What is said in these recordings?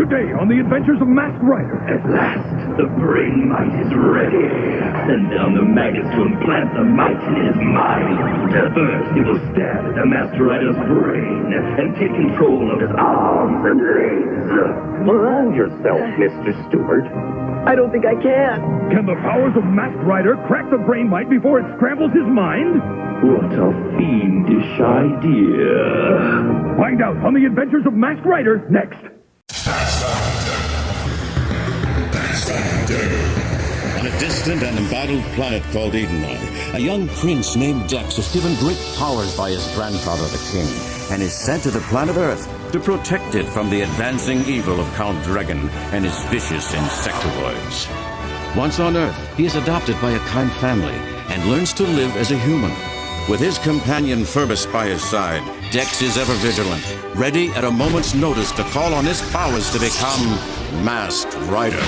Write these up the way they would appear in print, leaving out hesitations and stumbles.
Today on the Adventures of Masked Rider. At last, the brain might is ready. Send down the maggots to implant the might in his mind. First, he will stab at the Masked Rider's brain and take control of his arms and legs. Mind yourself, Mr. Stewart. I don't think I can. Can the powers of Masked Rider crack the brain might before it scrambles his mind? What a fiendish idea. Find out on the Adventures of Masked Rider next. On a distant and embattled planet called Edenoi, a young prince named Dex is given great powers by his grandfather, the king, and is sent to the planet Earth to protect it from the advancing evil of Count Dregon and his vicious Insectivores. Once on Earth, he is adopted by a kind family and learns to live as a human. With his companion Ferbus by his side, Dex is ever vigilant, ready at a moment's notice to call on his powers to become Masked Rider.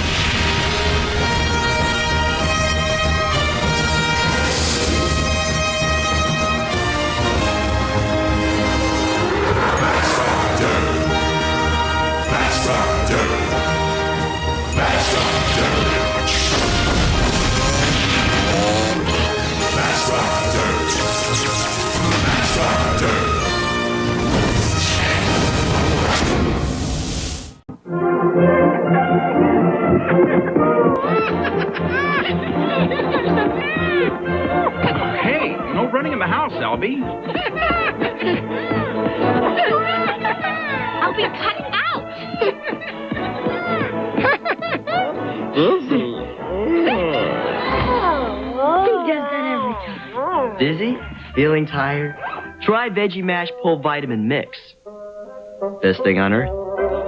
Hey, no running in the house, Albie. I'll be cutting out. He does that every time. Dizzy? Feeling tired? Try Veggie Mash Pull Vitamin Mix. Best thing on earth.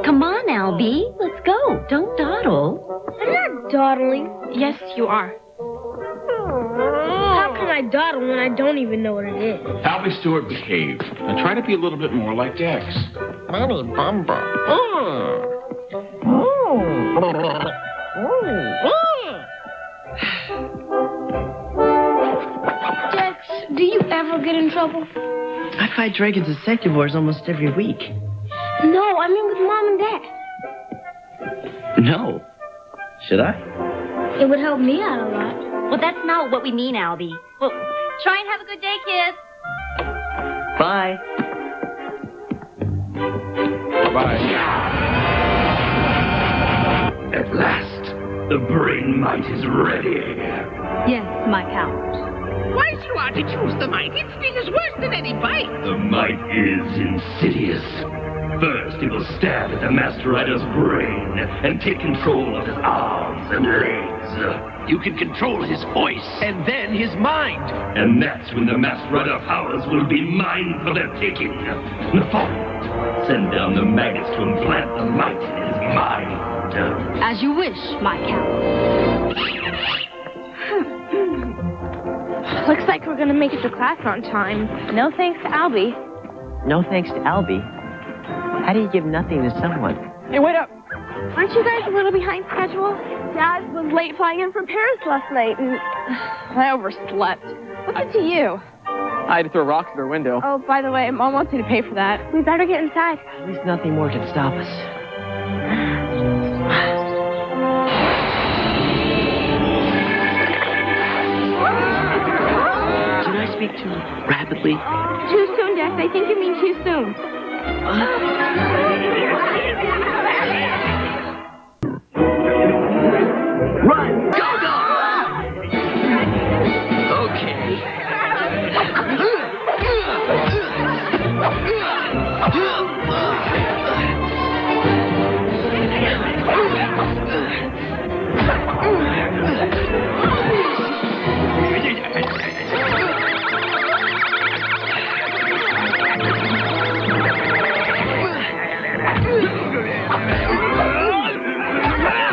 Come on, Albie. Let's go. Don't dawdle. I'm not dawdling. Yes, you are. How can I dawdle when I don't even know what it is? Albie Stewart, behave. And try to be a little bit more like Dex. Mommy Bumba. Dex, do you ever get in trouble? I fight Dragon's Insectivores almost every week. No, I mean with Mom and Dad. No. Should I? It would help me out a lot. Well, that's not what we mean, Albie. Well, try and have a good day, kids. Bye. Bye-bye. At last, the brain might is ready. Yes, my count. Why should you want to choose the might? Its sting is worse than any bite. The might is insidious. First, he will stab at the Masked Rider's brain and take control of his arms and legs. You can control his voice and then his mind. And that's when the Masked Rider powers will be mine for the taking. Nathaniel, send down the maggots to implant the might in his mind. As you wish, my count. Looks like we're gonna make it to class on time. No thanks to Albie. No thanks to Albie. How do you give nothing to someone? Hey, wait up. Aren't you guys a little behind schedule? Dad was late flying in from Paris last night, and I overslept. What's it to you? I had to throw rocks at her window. Oh, by the way, Mom wants you to pay for that. We better get inside. At least nothing more can stop us. Did I speak too rapidly? Too soon, Dex. I think you mean too soon. Run! Go, go! Okay.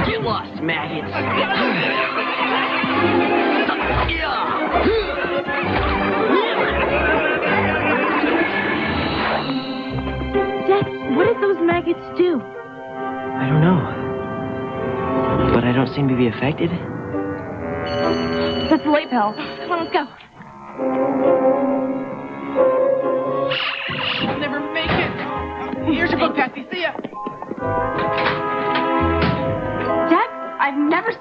Get lost, maggots. Dex, what did those maggots do? I don't know. But I don't seem to be affected. That's the late bell. Come on, let's go. I'll never make it. Here's your book, Patsy. See ya.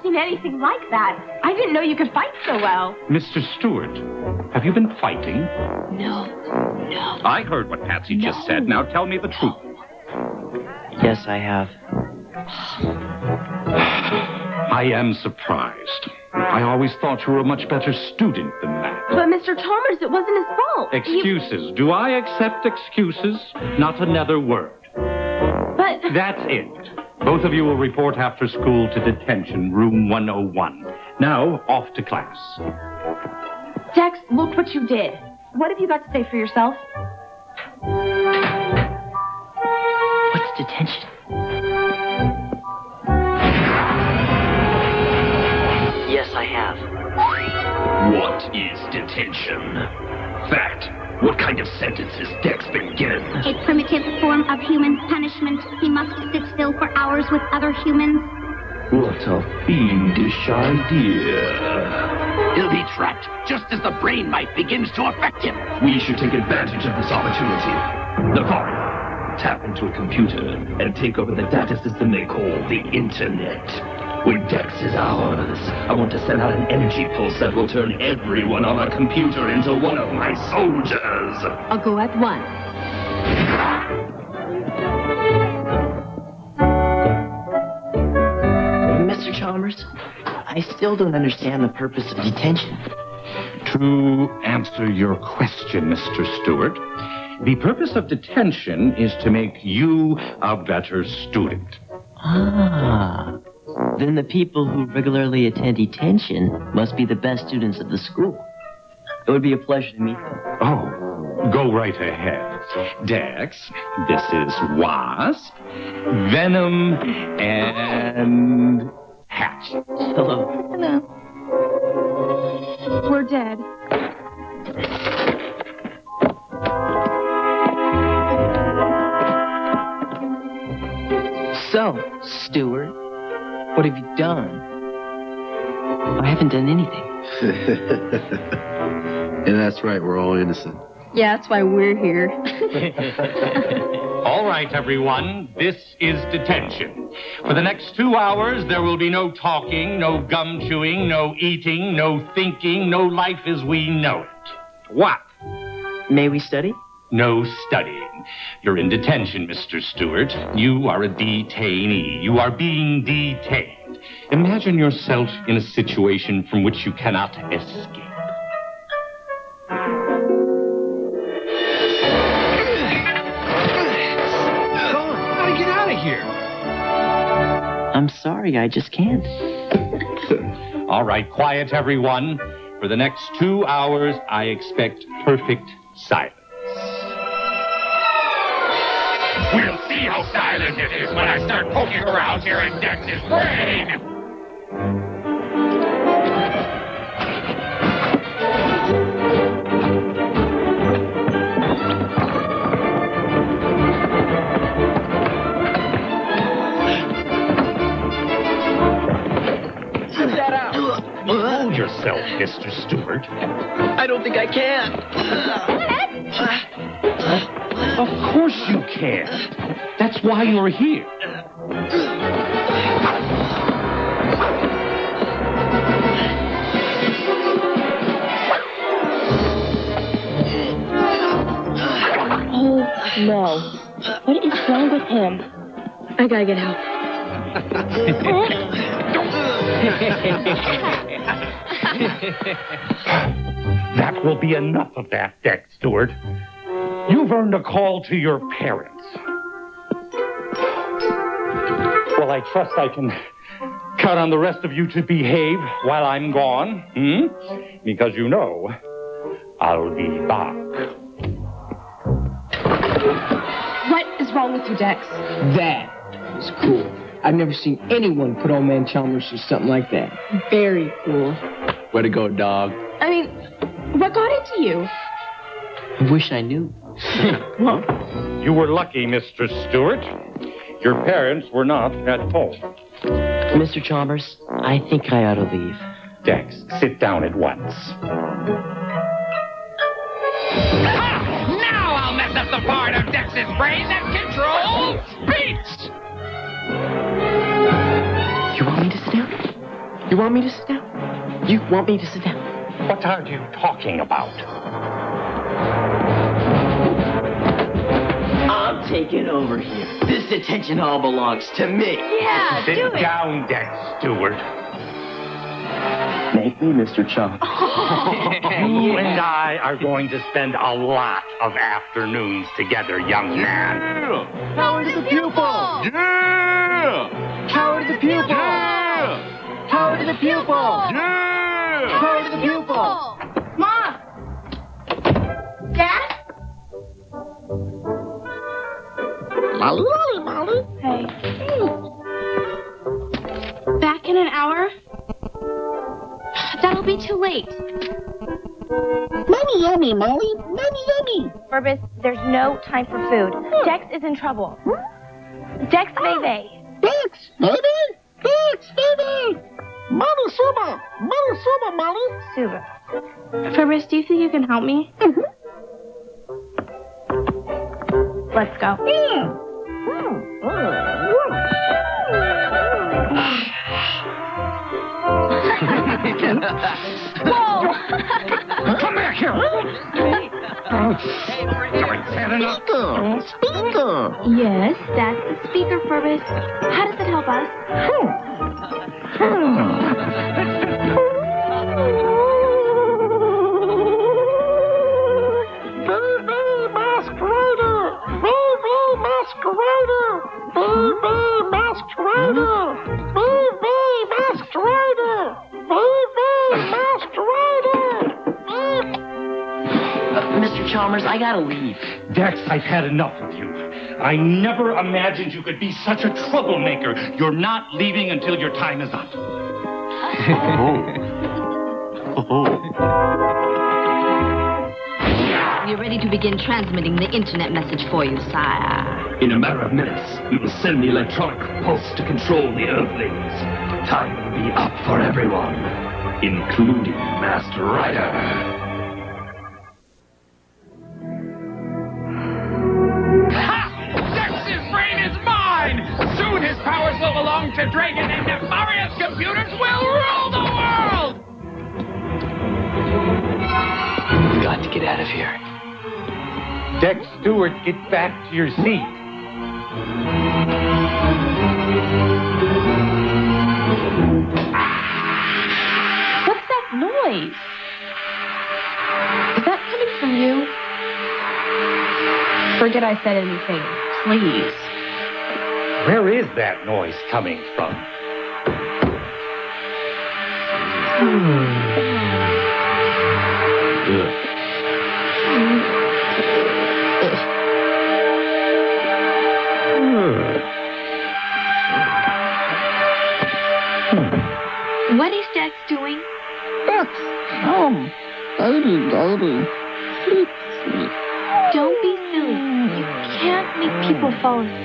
seen anything like that. I didn't know you could fight so well. Mr. Stewart, have you been fighting? No. I heard what Patsy just said. Now tell me the truth. Yes, I have. I am surprised. I always thought you were a much better student than that. But Mr. Chalmers, it wasn't his fault. Excuses. Do I accept excuses? Not another word. But... That's it. Both of you will report after school to detention, room 101. Now, off to class. Dex, look what you did. What have you got to say for yourself? What's detention? Yes, I have. What is detention? Fact. What kind of sentence has Dex been given? A primitive form of human punishment. He must sit still for hours with other humans. What a fiendish idea. He'll be trapped just as the brain might begins to affect him. We should take advantage of this opportunity. Navarro, tap into a computer and take over the data system they call the Internet. When Dex is ours, I want to send out an energy pulse that will turn everyone on our computer into one of my soldiers. I'll go at once. Mr. Chalmers, I still don't understand the purpose of detention. To answer your question, Mr. Stewart, the purpose of detention is to make you a better student. Ah. Then the people who regularly attend detention must be the best students of the school. It would be a pleasure to meet them. Oh, go right ahead. Dex, this is Wasp, Venom, and Hatch. Hello. Hello. We're dead. So, Stewart, what have you done? I haven't done anything. Yeah, that's right. We're all innocent. Yeah, that's why we're here. All right, everyone. This is detention. For the next 2 hours, there will be no talking, no gum chewing, no eating, no thinking, no life as we know it. What? May we study? No studying. You're in detention, Mr. Stewart. You are a detainee. You are being detained. Imagine yourself in a situation from which you cannot escape. I'm sorry, I just can't. All right, quiet, everyone. For the next 2 hours, I expect perfect silence. We'll see how silent it is when I start poking around here in Dex's brain. Hold yourself, Mr. Stewart. I don't think I can. Of course you can. That's why you're here. Oh, no. What is wrong with him? I gotta get help. That will be enough of that, Dex Stewart. You've earned a call to your parents. Well, I trust I can count on the rest of you to behave while I'm gone, Because you know, I'll be back. What is wrong with you, Dex? That is cool. I've never seen anyone put old man Chalmers through something like that. Very cool. Way to go, dog. I mean, what got into you? I wish I knew. You were lucky, Mr. Stewart. Your parents were not at home. Mr. Chalmers, I think I ought to leave. Dex, sit down at once. Now I'll mess up the part of Dex's brain that controls speech! You want me to sit down? want me to sit down? You want me to sit down? What are you talking about? I'm taking over here. This detention hall belongs to me. Yeah, do Sit it. down, Dex Stewart. Make me Mr. Chunk. You and I are going to spend a lot of afternoons together, young man. Power to the pupil! Yeah! Power to the pupil! Yeah! Power to the pupil! Yeah! Power to the pupil! Mom! Dad? Molly, Molly, Molly. Hey. Back in an hour? That'll be too late. Mommy, yummy, Molly. Mommy, yummy. Ferbus, there's no time for food. Dex is in trouble. Dex Veve. Dex, baby. Dex, baby. Molly, Suba. Molly, Suba, Molly. Suba. Ferbus, do you think you can help me? Let's go. Yeah. Whoa! Come back here. Speaker. Yes, that's the speaker, Ferbus. How does it help us? Mr. Chalmers, I gotta leave. Dex, I've had enough of you. I never imagined you could be such a troublemaker. You're not leaving until your time is up. We're ready to begin transmitting the internet message for you, sire. In a matter of minutes, we will send the electronic pulse to control the Earthlings. Time will be up for everyone, including Master Rider. Dex's brain is mine! Soon his powers will belong to Dregon, and nefarious computers will rule the world! We've got to get out of here. Dex Stewart, get back to your seat. What's that noise? Is that coming from you? Forget I said anything, please. Where is that noise coming from? What is Dex doing? Baby. Sleep, sleep. Don't be silly. You can't make people fall asleep.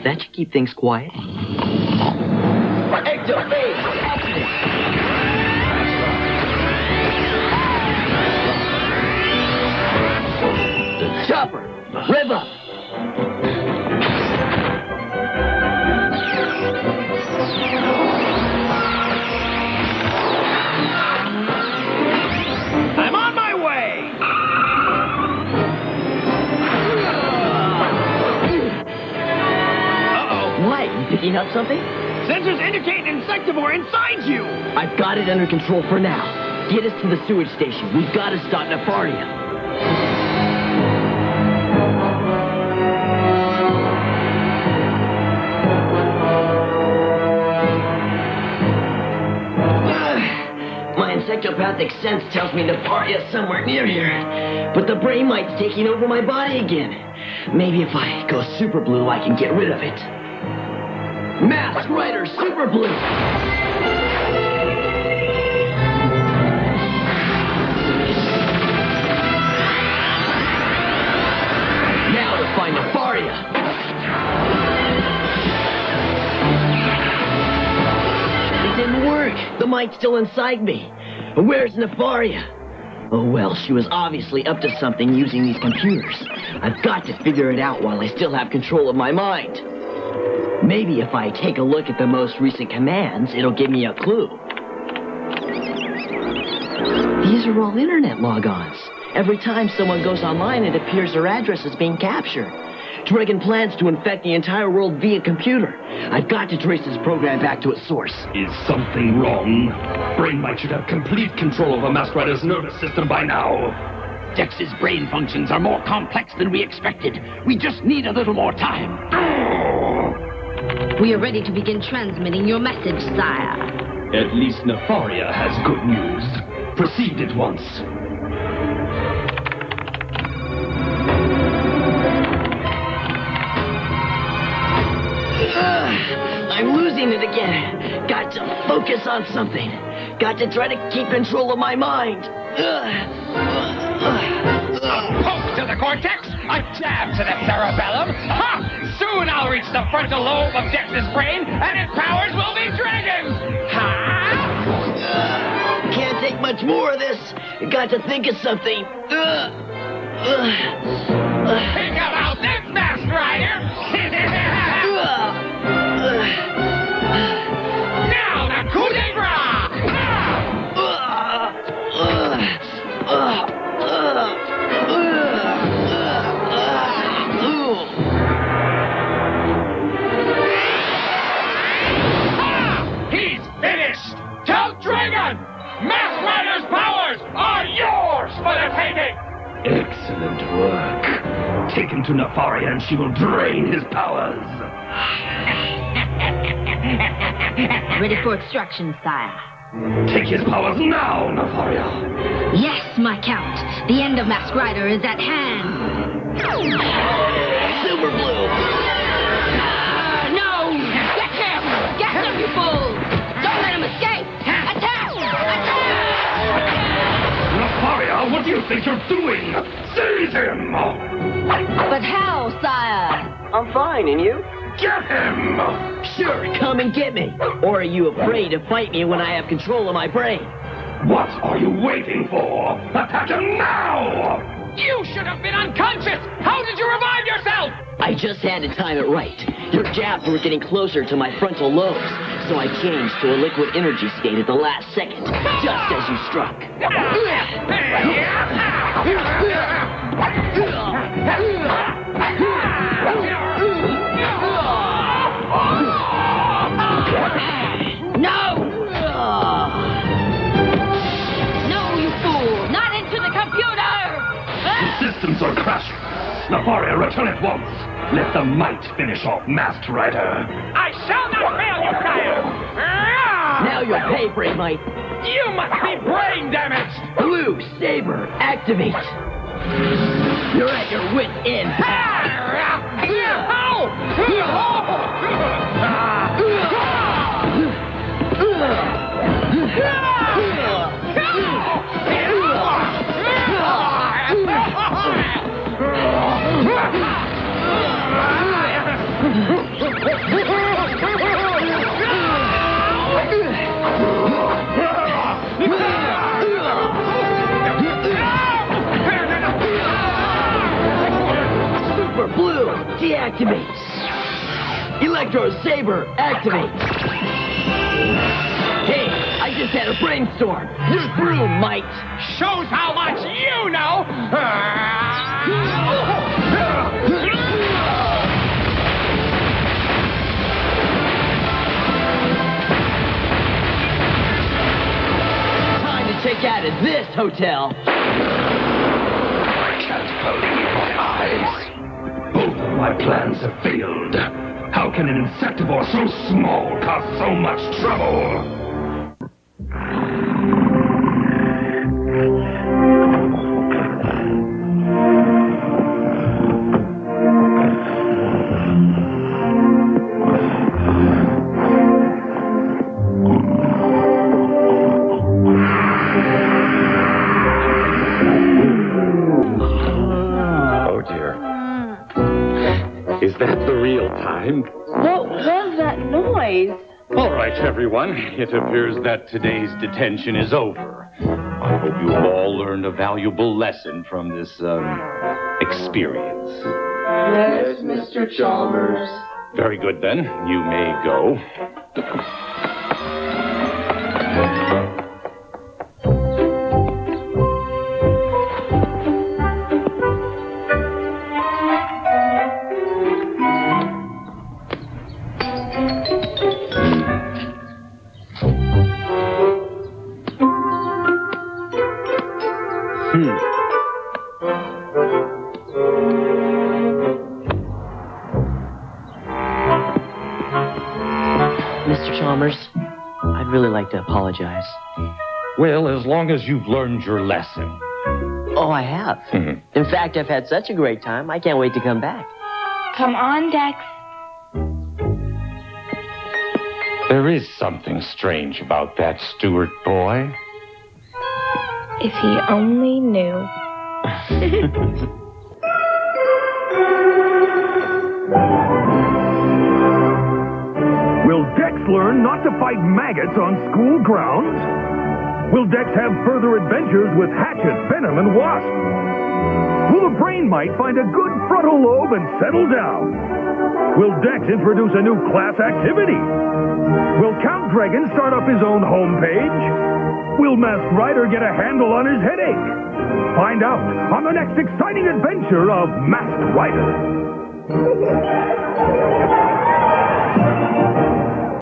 That should keep things quiet. Chopper, rev up. I'm on my way! Uh-oh. What? You picking up something? Sensors indicate an Insectivore inside you! I've got it under control for now. Get us to the sewage station. We've got to stop Nefaria. My insectopathic sense tells me Nefaria's somewhere near here. But the brain mite's taking over my body again. Maybe if I go super blue, I can get rid of it. Mask Rider Super Blue! Now to find Nefaria! It didn't work. The mite's still inside me. Where's Nefaria? Oh well, she was obviously up to something using these computers. I've got to figure it out while I still have control of my mind. Maybe if I take a look at the most recent commands, it'll give me a clue. These are all internet logons. Every time someone goes online, it appears their address is being captured. Dregon plans to infect the entire world via computer. I've got to trace this program back to its source. Is something wrong? Brainmite should have complete control over Masked Rider's nervous system by now. Dex's brain functions are more complex than we expected. We just need a little more time. We are ready to begin transmitting your message, sire. At least Nefaria has good news. Proceed at once. I'm losing it again. Got to focus on something. Got to try to keep control of my mind. A poke to the cortex, a jab to the cerebellum. Ha! Soon I'll reach the frontal lobe of Dex's brain, and its powers will be Dragon's. Ha! Can't take much more of this. Got to think of something. Think about this, Masked Rider! Now the coup de grace! He's finished! Tell Dregon! Masked Rider's powers are yours for the taking! Excellent work. Take him to Nefaria and she will drain his powers. Ready for extraction, sire. Take his powers now, Nefaria. Yes, my count. The end of Masked Rider is at hand. Super Blue! No! Get him! Get him, you fool! Don't let him escape! Attack! Attack! Nefaria, what do you think you're doing? Seize him! But how, sire? I'm fine, and you? Get him! Sure, come and get me. Or are you afraid to fight me when I have control of my brain? What are you waiting for? Attack him now! You should have been unconscious! How did you revive yourself? I just had to time it right. Your jabs were getting closer to my frontal lobes, so I changed to a liquid energy state at the last second, just as you struck. No! No, you fool! Not into the computer! The systems are crashing. Nefaria, return at once. Let the might finish off Masked Rider. I shall not fail you, sire! Now you'll pay, Brainmite. You must be brain damaged! Blue Saber, activate. You're at your wit's end, Super Blue, deactivate. Electro Saber, activate. Hey, I just had a brainstorm. You're through, Mite. Shows how much you know! Time to check out of this hotel. I can't believe my eyes. Both of my plans have failed. How can an Insectivore so small cause so much trouble? Oh dear. Is that the real time? What was that noise? All right, everyone. It appears that today's detention is over. I hope you have all learned a valuable lesson from this, experience. Yes, Mr. Chalmers. Very good, then. You may go. Mr. Chalmers, I'd really like to apologize. Well, as long as you've learned your lesson. Oh, I have. In fact, I've had such a great time, I can't wait to come back. Come on, Dex. There is something strange about that Stewart boy. If he only knew. Will Dex learn not to fight maggots on school grounds? Will Dex have further adventures with Hatchet, Venom, and Wasp? Will the brain mite find a good frontal lobe and settle down? Will Dex introduce a new class activity? Will Count Dregon start up his own homepage? Will Masked Rider get a handle on his headache? Find out on the next exciting adventure of Masked Rider.